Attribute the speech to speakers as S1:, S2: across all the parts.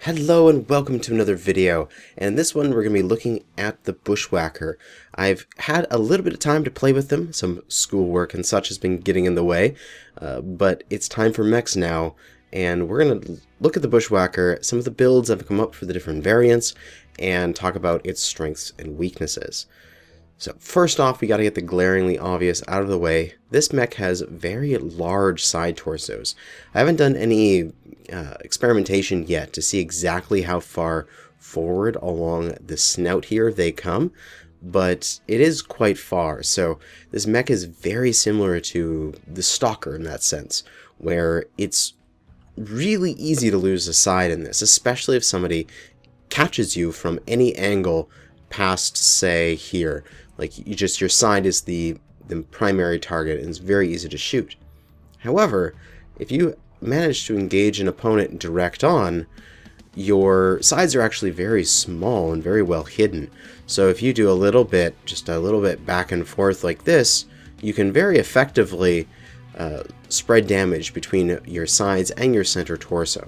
S1: Hello and welcome to another video, and in this one we're going to be looking at the Bushwhacker. I've had a little bit of time to play with them, some schoolwork and such has been getting in the way, but it's time for mechs now, and we're going to look at the Bushwhacker, some of the builds that have come up for the different variants, and talk about its strengths and weaknesses. So first off, we got to get the glaringly obvious out of the way. This mech has very large side torsos. I haven't done any experimentation yet to see exactly how far forward along the snout here they come, but it is quite far. So this mech is very similar to the Stalker in that sense, where it's really easy to lose a side in this, especially if somebody catches you from any angle past, say, here. Like, your side is the primary target, and it's very easy to shoot. However, if you manage to engage an opponent direct on, your sides are actually very small and very well hidden. So if you do just a little bit back and forth like this, you can very effectively spread damage between your sides and your center torso.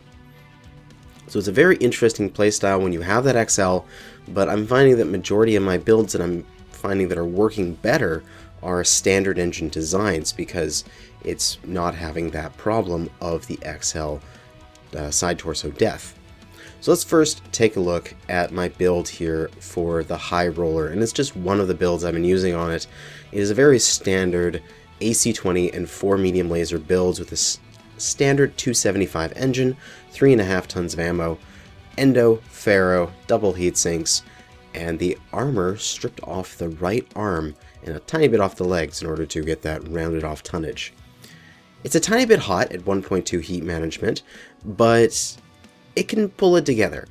S1: So it's a very interesting playstyle when you have that XL, but I'm finding that majority of my builds that I'm finding that are working better are standard engine designs because it's not having that problem of the XL side torso death. So let's first take a look at my build here for the high roller, and it's just one of the builds I've been using on it. It is a very standard AC20 and 4 medium laser builds with a standard 275 engine, 3.5 tons of ammo, endo, ferro, double heat sinks, and the armor stripped off the right arm and a tiny bit off the legs in order to get that rounded off tonnage. It's a tiny bit hot at 1.2 heat management, but it can pull it together.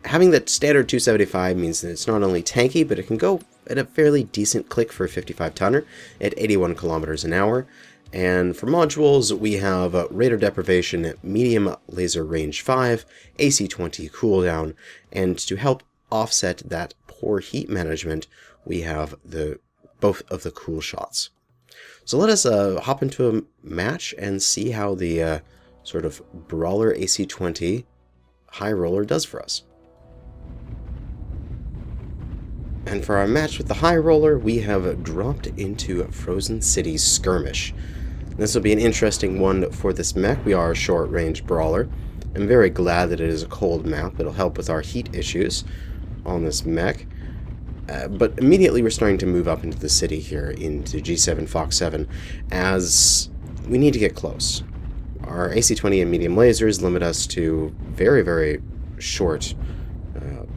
S1: Having that standard 275 means that it's not only tanky, but it can go at a fairly decent click for a 55 tonner at 81 kilometers an hour. And for modules, we have radar deprivation, medium laser range 5, AC20 cooldown, and to help offset that poor heat management, we have both of the cool shots. So let us hop into a match and see how the sort of brawler AC20 high roller does for us. And for our match with the high roller, we have dropped into Frozen City Skirmish. This will be an interesting one for this mech. We are a short-range brawler. I'm very glad that it is a cold map. It'll help with our heat issues on this mech. But immediately we're starting to move up into the city here, into G7 Fox 7, as we need to get close. Our AC20 and medium lasers limit us to very, very short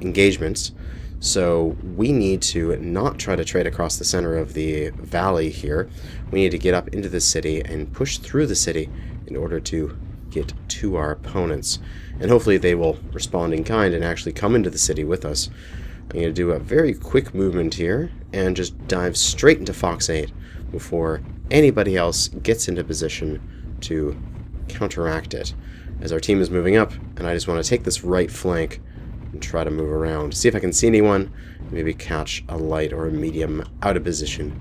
S1: engagements, so we need to not try to trade across the center of the valley here. We need to get up into the city and push through the city in order to get to our opponents. And hopefully they will respond in kind and actually come into the city with us. I'm going to do a very quick movement here and just dive straight into Fox 8 before anybody else gets into position to counteract it, as our team is moving up, and I just want to take this right flank and try to move around, see if I can see anyone, maybe catch a light or a medium out of position.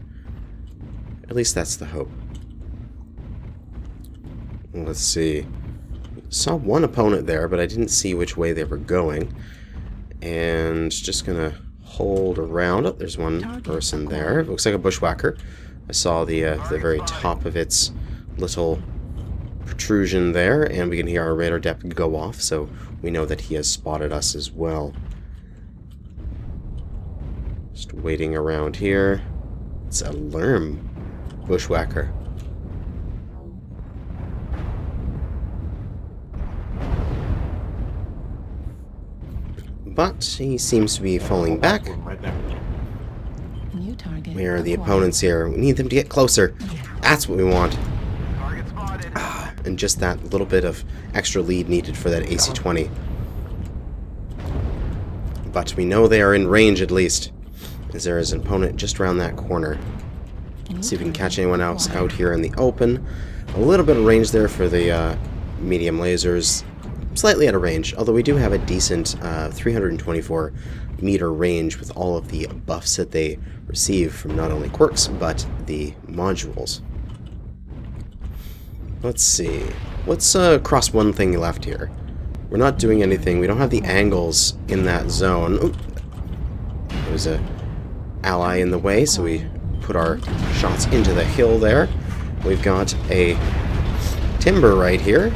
S1: At least that's the hope. Let's see. Saw one opponent there, but I didn't see which way they were going. And just gonna hold around. Oh, there's one person there. It looks like a Bushwhacker. I saw the very top of its little protrusion there, and we can hear our radar depth go off, so we know that he has spotted us as well. Just waiting around here. It's a Lerm Bushwhacker. But he seems to be falling back. Where are the opponents here? We need them to get closer. That's what we want. And just that little bit of extra lead needed for that AC20. But we know they are in range at least, as there is an opponent just around that corner. Let's see if we can catch anyone else out here in the open. A little bit of range there for the medium lasers. Slightly out of range, although we do have a decent 324 meter range with all of the buffs that they receive from not only quirks, but the modules. Let's see. Let's cross one thing left here. we're not doing anything. We don't have the angles in that zone. Ooh, there's a ally in the way, so we put our shots into the hill there. We've got a timber right here,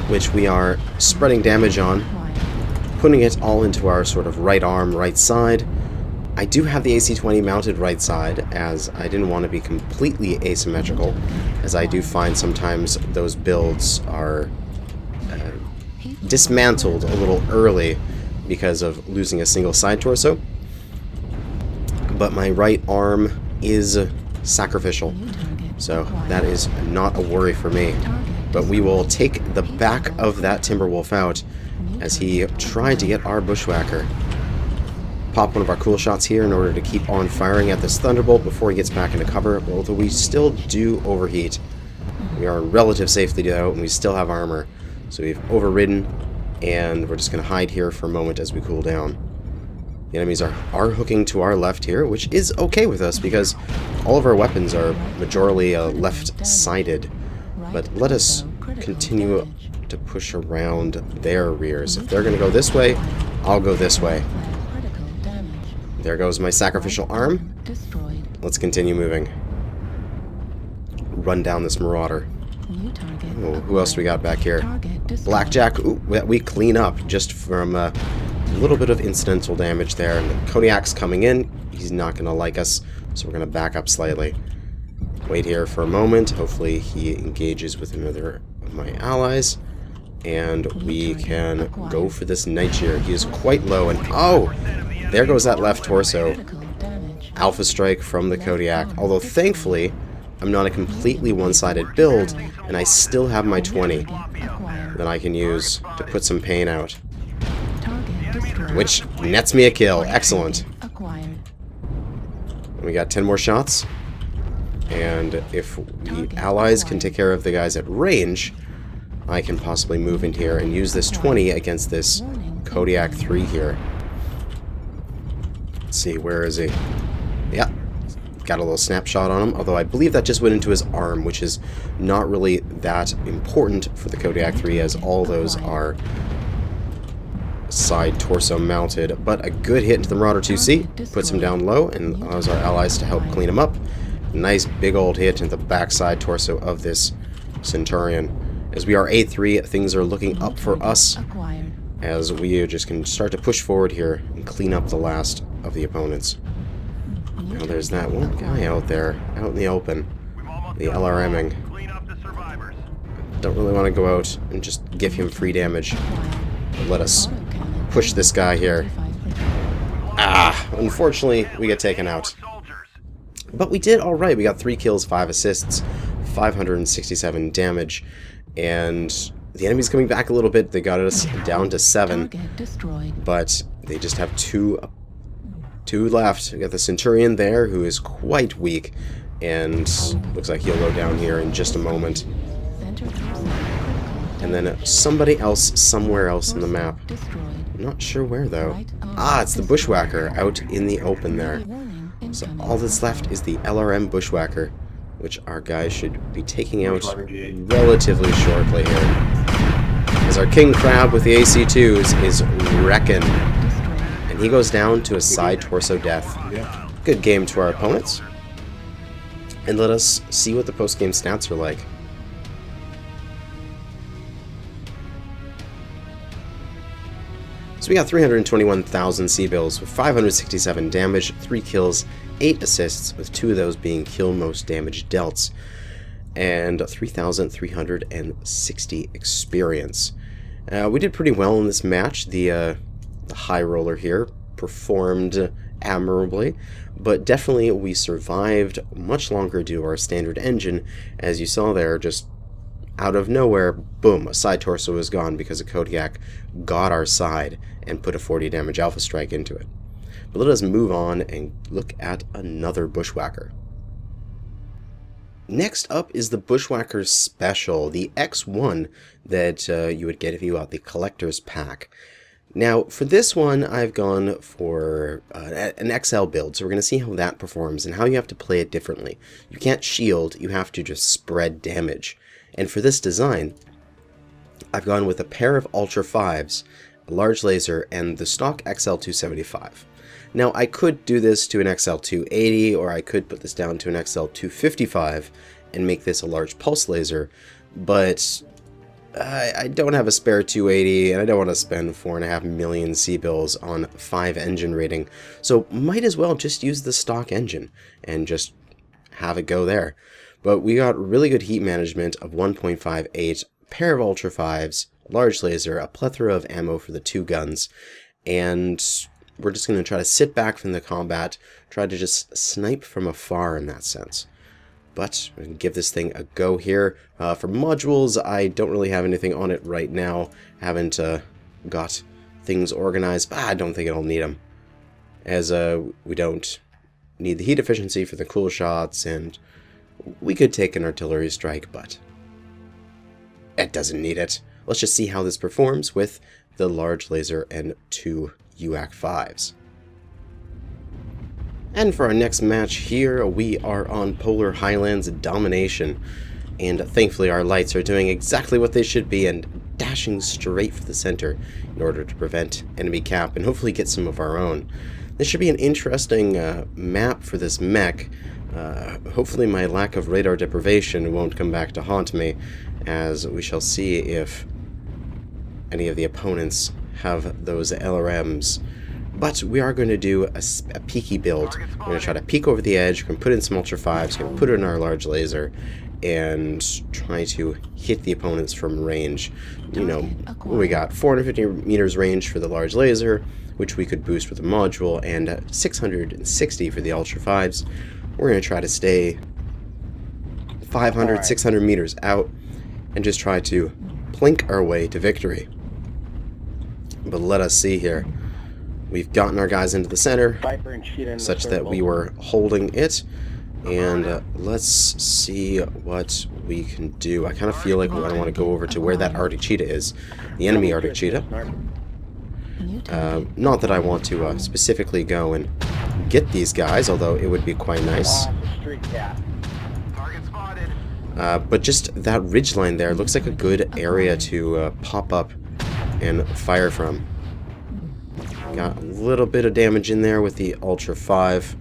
S1: which we are spreading damage on, putting it all into our sort of right arm, right side. I do have the AC-20 mounted right side, as I didn't want to be completely asymmetrical, as I do find sometimes those builds are dismantled a little early because of losing a single side torso. But my right arm is sacrificial, so that is not a worry for me. But we will take the back of that Timberwolf out as he tried to get our Bushwhacker. Pop one of our cool shots here in order to keep on firing at this Thunderbolt before he gets back into cover, although we still do overheat. We are in relative safety though, and we still have armor. So we've overridden, and we're just going to hide here for a moment as we cool down. The enemies are hooking to our left here, which is okay with us because all of our weapons are majorly left-sided. But let us continue to push around their rears. If they're going to go this way, I'll go this way. There goes my sacrificial arm. Let's continue moving. Run down this Marauder. Oh, who else do we got back here? Blackjack. Ooh, we clean up just from a little bit of incidental damage there. And the Kodiak's coming in. He's not going to like us, so we're going to back up slightly. Wait here for a moment. Hopefully he engages with another of my allies. And we can go for this Nightshade. He is quite low, and oh! There goes that left torso. Alpha Strike from the Kodiak. Although thankfully, I'm not a completely one-sided build, and I still have my 20 that I can use to put some pain out. Which nets me a kill. Excellent. We got 10 more shots. And if the allies can take care of the guys at range, I can possibly move in here and use this 20 against this Kodiak 3 here. Let's see, where is he? Yeah, got a little snapshot on him, although I believe that just went into his arm, which is not really that important for the Kodiak 3, as all those are side torso mounted. But a good hit into the Marauder 2C, puts him down low, and allows our allies to help clean him up. Nice big old hit into the backside torso of this Centurion. As we are 8-3, things are looking up for us, as we just can start to push forward here and clean up the last of the opponents. Now there's that one guy out there, out in the open, the LRMing. Don't really want to go out and just give him free damage. But let us push this guy here. Ah, unfortunately, we get taken out. But we did alright. We got 3 kills, 5 assists, 567 damage, and the enemy's coming back a little bit. They got us down to 7, but they just have two left. We got the Centurion there, who is quite weak, and looks like he'll go down here in just a moment. And then somebody else somewhere else in the map. I'm not sure where, though. Ah, it's the Bushwhacker out in the open there. So all that's left is the LRM Bushwhacker, which our guys should be taking out relatively shortly here. As our King Crab with the AC2s is wrecking. And he goes down to a side torso death. Good game to our opponents. And let us see what the post-game stats are like. So we got 321,000 C-bills with 567 damage, 3 kills, 8 assists, with 2 of those being kill most damage delts, and 3,360 experience. We did pretty well in this match. The high roller here performed admirably, but definitely we survived much longer due to our standard engine. As you saw there, just out of nowhere, boom, a side torso was gone because a Kodiak got our side and put a 40 damage Alpha Strike into it. But let us move on and look at another Bushwhacker. Next up is the Bushwhacker Special, the X1 that you would get if you got the Collector's Pack. Now, for this one, I've gone for an XL build, so we're going to see how that performs and how you have to play it differently. You can't shield, you have to just spread damage. And for this design, I've gone with a pair of Ultra 5s, a large laser, and the stock XL275. Now, I could do this to an XL280, or I could put this down to an XL255 and make this a large pulse laser, but I don't have a spare 280, and I don't want to spend 4.5 million C-bills on 5 engine rating, so might as well just use the stock engine and just have it go there. But we got really good heat management of 1.58, pair of Ultra 5s, large laser, a plethora of ammo for the 2 guns, and we're just going to try to sit back from the combat, try to just snipe from afar in that sense. But we can give this thing a go here. For modules, I don't really have anything on it right now. Haven't got things organized. I don't think I'll need them, as we don't need the heat efficiency for the cool shots, and we could take an artillery strike, but it doesn't need it. Let's just see how this performs with the large laser and 2 UAC 5s. And for our next match here, we are on Polar Highlands Domination, and thankfully our lights are doing exactly what they should be and dashing straight for the center in order to prevent enemy cap and hopefully get some of our own. This should be an interesting map for this mech. Hopefully my lack of radar deprivation won't come back to haunt me, as we shall see if any of the opponents have those LRMs. But we are going to do a peeky build. We're going to try to peek over the edge, we're going to put in some Ultra 5s, we're going to put in our large laser, and try to hit the opponents from range. You know, we got 450 meters range for the large laser, which we could boost with a module, and 660 for the Ultra 5s. We're going to try to stay 500, 600 meters out, and just try to plink our way to victory. But let us see here. We've gotten our guys into the center, such that we were holding it, and let's see what we can do. I kind of feel like I want to go over to where that Arctic Cheetah is, the enemy Arctic Cheetah. Not that I want to specifically go and get these guys, although it would be quite nice. But just that ridgeline there looks like a good area to pop up and fire from. Got a little bit of damage in there with the Ultra 5,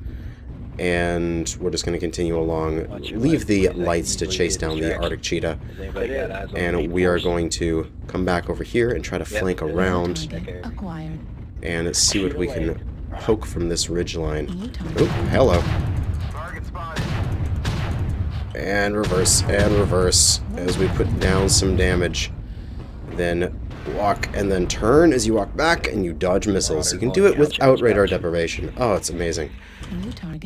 S1: and we're just going to continue along. Leave the lights to chase down the Arctic Cheetah, and we are going to come back over here and try to flank around and see what we can poke from this ridgeline. Oh, hello. And reverse as we put down some damage. Then walk and then turn as you walk back, and you dodge missiles. You can do it without radar deprivation. Oh, it's amazing.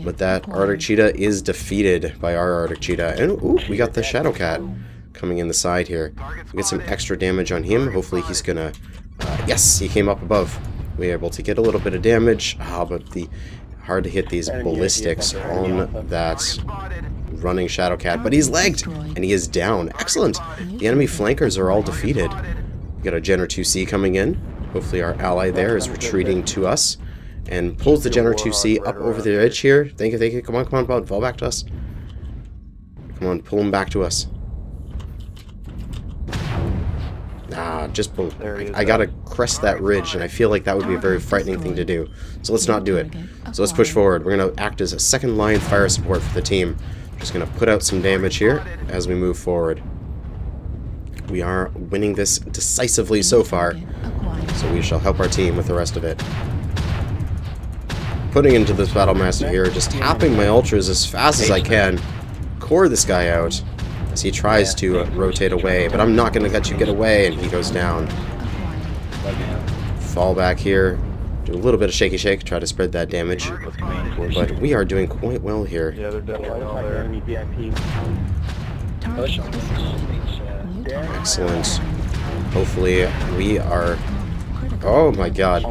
S1: But that Arctic Cheetah is defeated by our Arctic Cheetah. And ooh, we got the Shadow Cat coming in the side here. We get some extra damage on him. Hopefully he's gonna... yes, he came up above. We were able to get a little bit of damage. But hard to hit these ballistics on that running Shadow Cat. But he's legged, and he is down. Excellent. The enemy flankers are all defeated. We got a Jenner 2C coming in. Hopefully our ally there is retreating to us and pulls the Jenner 2C up over the edge here. Thank you. Come on, fall back to us. Come on, pull him back to us. Just pull. I gotta crest that ridge, and I feel like that would be a very frightening thing to do. So let's not do it. So let's push forward. We're gonna act as a second line fire support for the team. Just gonna put out some damage here as we move forward. We are winning this decisively so far, so we shall help our team with the rest of it. Putting into this Battlemaster here, just tapping my ultras as fast as I can. Core this guy out as he tries to rotate away, but I'm not going to let you get away, and he goes down. Fall back here, do a little bit of shaky shake, try to spread that damage, but we are doing quite well here. Excellent. Hopefully we are... Oh my god.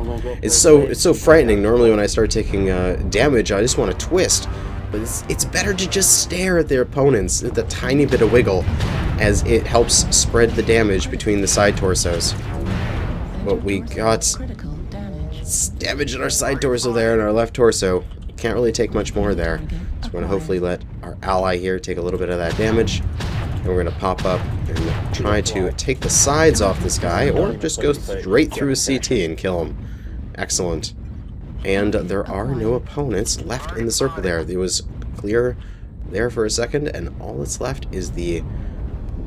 S1: It's so frightening. Normally when I start taking damage, I just want to twist. But it's better to just stare at their opponents with a tiny bit of wiggle, as it helps spread the damage between the side torsos. But we got damage in our side torso there and our left torso. Can't really take much more there. So we're going to hopefully let our ally here take a little bit of that damage. And we're going to pop up and try to take the sides off this guy, or just go straight through his CT and kill him. Excellent. And there are no opponents left in the circle there. It was clear there for a second, and all that's left is the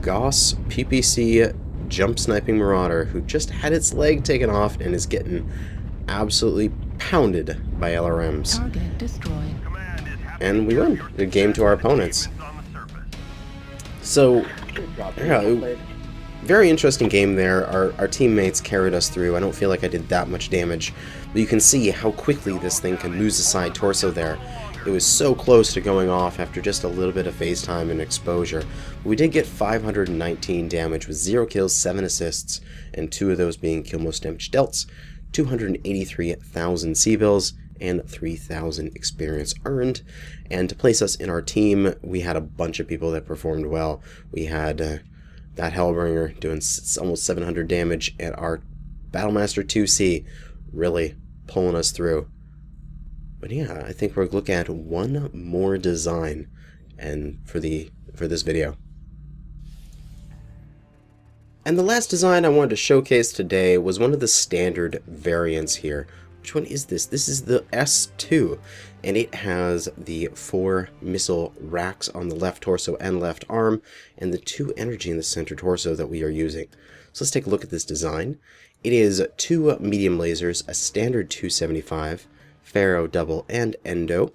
S1: Gauss PPC jump sniping Marauder, who just had its leg taken off and is getting absolutely pounded by LRMs.
S2: Target destroyed.
S1: And we win the game to our opponents. So, yeah, very interesting game there. Our teammates carried us through. I don't feel like I did that much damage, but you can see how quickly this thing can lose the side torso there. It was so close to going off after just a little bit of phase time and exposure. We did get 519 damage with 0 kills, 7 assists, and 2 of those being kill most damage delts, 283,000 C-bills, and 3,000 experience earned. And to place us in our team, we had a bunch of people that performed well. We had that Hellbringer doing almost 700 damage, and our Battlemaster 2C really pulling us through. But yeah, I think we're looking at one more design and for this video. And the last design I wanted to showcase today was one of the standard variants here. Which one is this? This is the S2, and it has the 4 missile racks on the left torso and left arm, and the 2 energy in the center torso that we are using. So let's take a look at this design. It is 2 medium lasers, a standard 275, Pharaoh double, and Endo.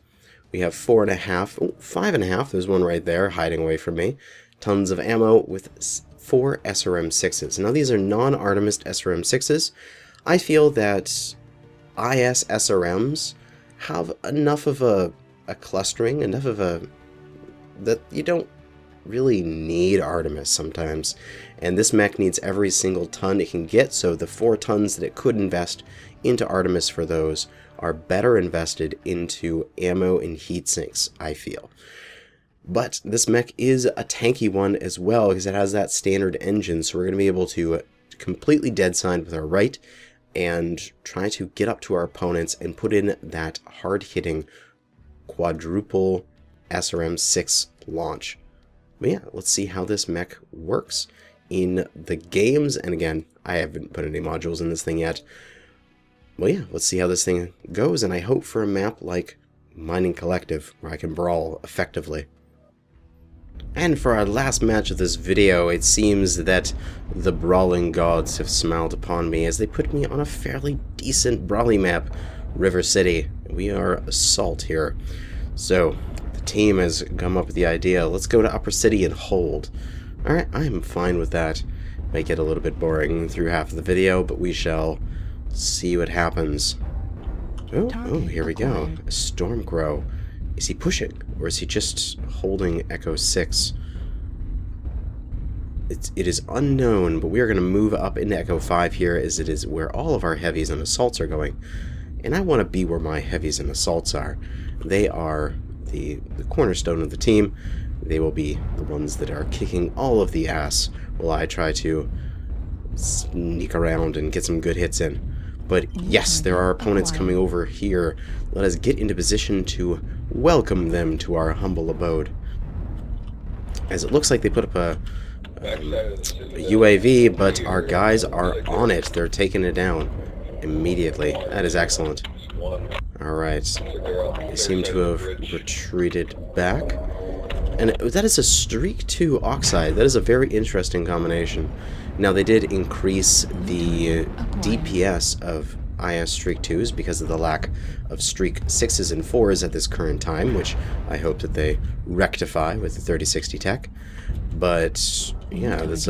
S1: We have 4.5, 5.5, there's one right there hiding away from me. Tons of ammo with 4 SRM-6s. Now these are non-Artemis SRM-6s. I feel that IS SRMs have enough of a clustering, enough of that you don't really need Artemis sometimes. And this mech needs every single ton it can get, so the 4 tons that it could invest into Artemis for those are better invested into ammo and heat sinks, I feel. But this mech is a tanky one as well, because it has that standard engine, so we're going to be able to completely dead side with our right and try to get up to our opponents and put in that hard-hitting quadruple SRM-6 launch. But yeah, let's see how this mech works in the games. And again, I haven't put any modules in this thing yet. Well, yeah, let's see how this thing goes, and I hope for a map like Mining Collective, where I can brawl effectively. And for our last match of this video, it seems that the brawling gods have smiled upon me as they put me on a fairly decent brawly map, River City. We are Assault here. So, the team has come up with the idea, let's go to Upper City and hold. Alright, I'm fine with that. Might get a little bit boring through half of the video, but we shall see what happens. Oh, here we go. A Stormcrow. Is he pushing, or is he just holding Echo 6? It is unknown, but we are going to move up into Echo 5 here, as it is where all of our heavies and assaults are going. And I want to be where my heavies and assaults are. They are the cornerstone of the team. They will be the ones that are kicking all of the ass while I try to sneak around and get some good hits in. But yes, there are opponents coming over here. Let us get into position to welcome them to our humble abode. As it looks like they put up a UAV, but our guys are on it. They're taking it down immediately. That is excellent. Alright. They seem to have retreated back. And that is a Streak 2 Oxide. That is a very interesting combination. Now, they did increase the DPS of IS Streak 2s because of the lack of Streak 6s and 4s at this current time, which I hope that they rectify with the 3060 tech. But, yeah, that's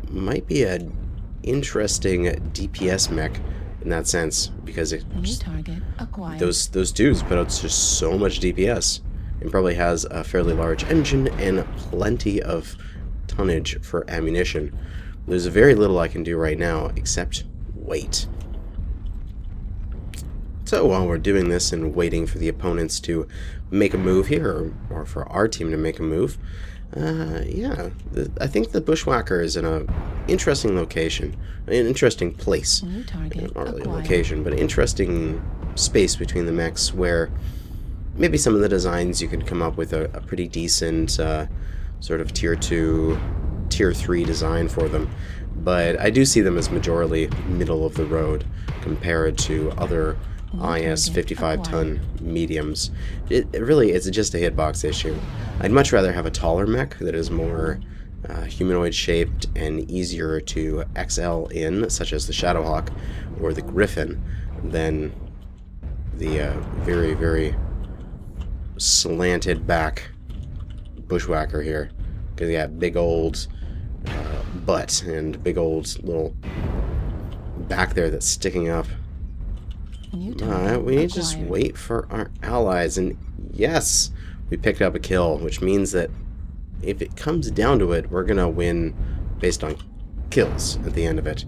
S1: might be an interesting DPS mech in that sense, because it just, those dudes put out just so much DPS. It probably has a fairly large engine and plenty of tonnage for ammunition. There's very little I can do right now except wait. So while we're doing this and waiting for the opponents to make a move here, or for our team to make a move, yeah, I think the Bushwhacker is in a interesting location, an interesting place. Not really a location, but an interesting space between the mechs where maybe some of the designs you could come up with a pretty decent sort of tier 2 tier 3 design for them, but I do see them as majorly middle of the road compared to other IS 55-ton mediums. It really is just a hitbox issue. I'd much rather have a taller mech that is more humanoid shaped and easier to XL in, such as the Shadowhawk or the Griffin, than the very, very slanted back Bushwhacker here. Because you got big old butt and big old little back there that's sticking up. We need to just wait for our allies, and yes, we picked up a kill, which means that if it comes down to it, we're gonna win based on kills at the end of it.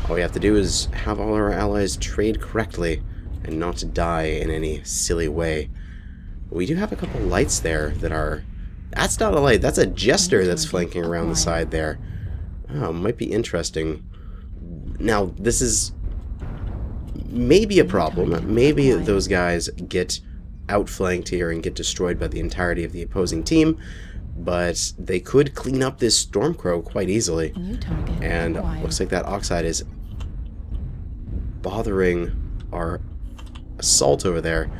S1: All we have to do is have all our allies trade correctly and not to die in any silly way. We do have a couple lights there that are... That's not a light, that's a jester that's flanking around the side there. Oh, might be interesting. Now, this is maybe a problem. Maybe those guys get outflanked here and get destroyed by the entirety of the opposing team, but they could clean up this Stormcrow quite easily. And looks like that Oxide is bothering our assault over there,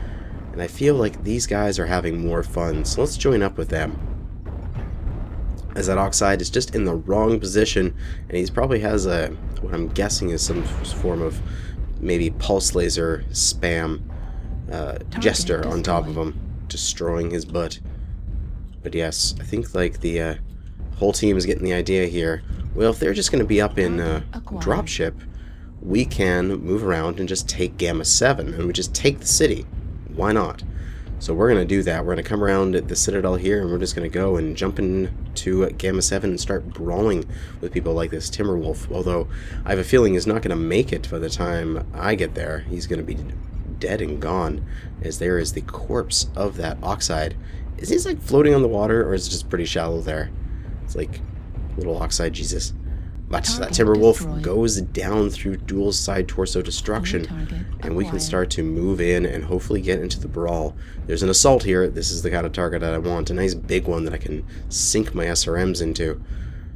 S1: and I feel like these guys are having more fun, so let's join up with them. As that Oxide is just in the wrong position, and he's probably has a, what I'm guessing is some form of maybe pulse laser spam jester on top of him, destroying his butt. But yes, I think like the whole team is getting the idea here. Well, if they're just going to be up in dropship, we can move around and just take Gamma 7, and we just take the city. Why not? So we're going to do that. We're going to come around at the Citadel here, and we're just going to go and jump into Gamma 7 and start brawling with people like this Timberwolf. Although, I have a feeling he's not going to make it by the time I get there. He's going to be dead and gone, as there is the corpse of that Oxide. Is he like floating on the water, or is it just pretty shallow there? It's like little Oxide Jesus. But that Timberwolf goes down through dual side torso destruction, and we can start to move in and hopefully get into the brawl. There's an assault here. This is the kind of target that I want. A nice big one that I can sink my SRMs into.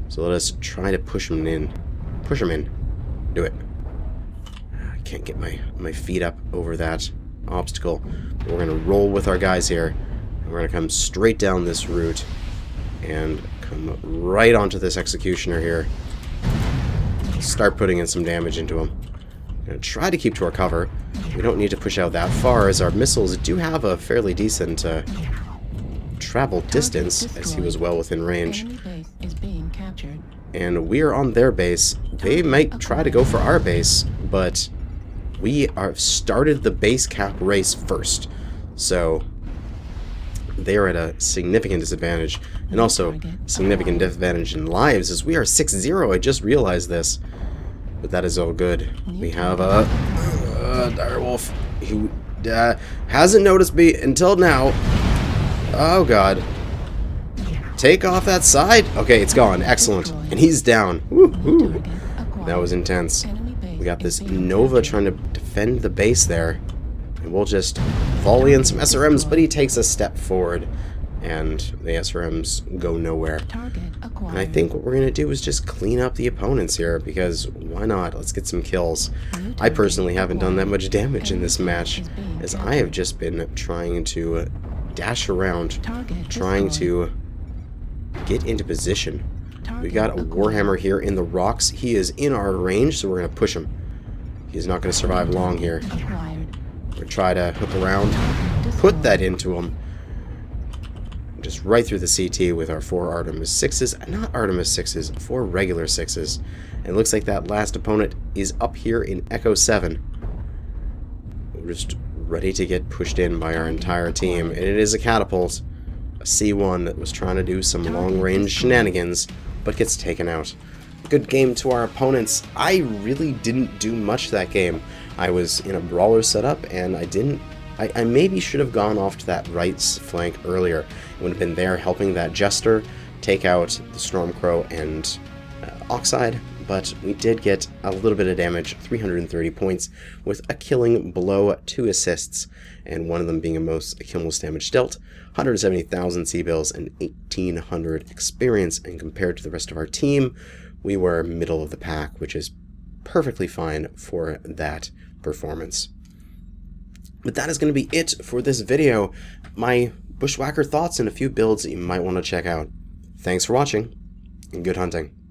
S1: So let us try to push him in. Push him in. Do it. I can't get my feet up over that obstacle. We're going to roll with our guys here. We're going to come straight down this route and come right onto this executioner here. Start putting in some damage into him. Gonna try to keep to our cover. We don't need to push out that far, as our missiles do have a fairly decent travel distance, as he was well within range. And we are on their base. They might try to go for our base, but we are started the base cap race first. So they're at a significant disadvantage, and also significant disadvantage in lives, as we are 6-0. I just realized this, but that is all good. We have a direwolf who hasn't noticed me until now. Oh god. Take off that side. Okay, it's gone. Excellent. And he's down. Woo-hoo. That was intense. We got this Nova trying to defend the base there. And we'll just volley in some SRMs, but he takes a step forward, and the SRMs go nowhere. And I think what we're going to do is just clean up the opponents here, because why not? Let's get some kills. I personally haven't done that much damage in this match, as I have just been trying to dash around, trying to get into position. We got a Warhammer here in the rocks. He is in our range, so we're going to push him. He's not going to survive long here. We're try to hook around, put that into him, just right through the CT with our 4 Artemis 6s, not Artemis 6s, 4 regular 6s. And it looks like that last opponent is up here in Echo 7. We're just ready to get pushed in by our entire team, and it is a catapult, a C1 that was trying to do some long-range shenanigans, but gets taken out. Good game to our opponents. I really didn't do much that game. I was in a brawler setup, and I maybe should have gone off to that right flank earlier. It would have been there helping that Jester take out the Stormcrow and Oxide, but we did get a little bit of damage, 330 points, with a killing blow, 2 assists, and one of them being a kill most damage dealt, 170,000 C-bills, and 1,800 experience, and compared to the rest of our team, we were middle of the pack, which is perfectly fine for that performance. But that is going to be it for this video. My Bushwhacker thoughts and a few builds that you might want to check out. Thanks for watching, and good hunting.